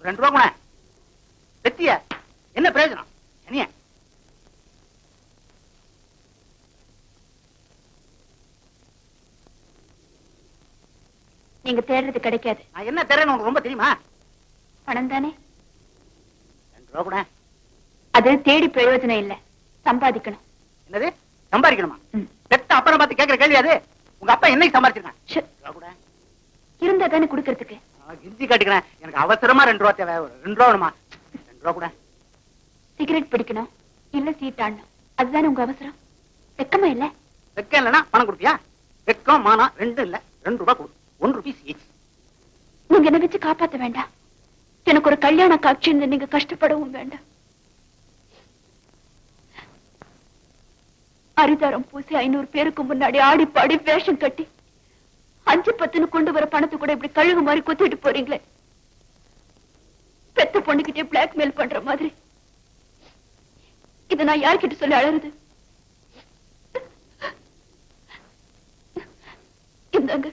2 ரூபா கூட வெத்திய என்ன பிரயோஜனம் என்னைய நீங்க தேடுறது கிடைக்காது. நான் என்ன தேடுறேன்னு உனக்கு ரொம்ப தெரியுமா? பணம் தானே. 2 ரூபா கூட. அது தேடி பிரயோஜனம் இல்ல, சம்பாதிக்கணும். என்னது சம்பாதிக்கணுமா? பெத்த அப்புறம் பார்த்து கேட்கிற கேள்வி அது. உங்க அப்பா என்னைக்கு சம்பாதிச்சிருக்கான்? இருந்தா தானே குடுக்கறதுக்கு. கிஞ்சி காட்டிக்கிறேன், எனக்கு அவசரமா 2 ரூபா தேவை. 2 ரூபா வேணுமா? 2 ரூபா கூட. சிகரெட் பிடிக்கணும் இல்ல சீட்டாடணும், அதுதானே உங்க அவசரம். வெக்கமா இல்ல? வெக்கம் இல்லைன்னா பணம் கொடுப்பியா? வெக்கம் மானம் 2 இல்ல, 2 ரூபா கொடு. 1 ரூபீஸ் ஈச். நீங்க என்ன வச்சு காப்பாத்த வேண்டாம். எனக்கு ஒரு கல்யாண காட்சி நீங்க கஷ்டப்படவும் வேண்டாம். அரிதாரம் பூசி 500 பேருக்கு முன்னாடி ஆடி பாடி வேஷம் கட்டி 5-10 கொண்டு வர பணத்தை கூட இப்படி கழுகு மாதிரி குத்திட்டு போறீங்களே. பெத்த பொண்ணுகிட்டே பிளாக்மெயில் பண்ற மாதிரி. இதை நான் யார்கிட்ட சொல்லி அழறது? இந்தாங்க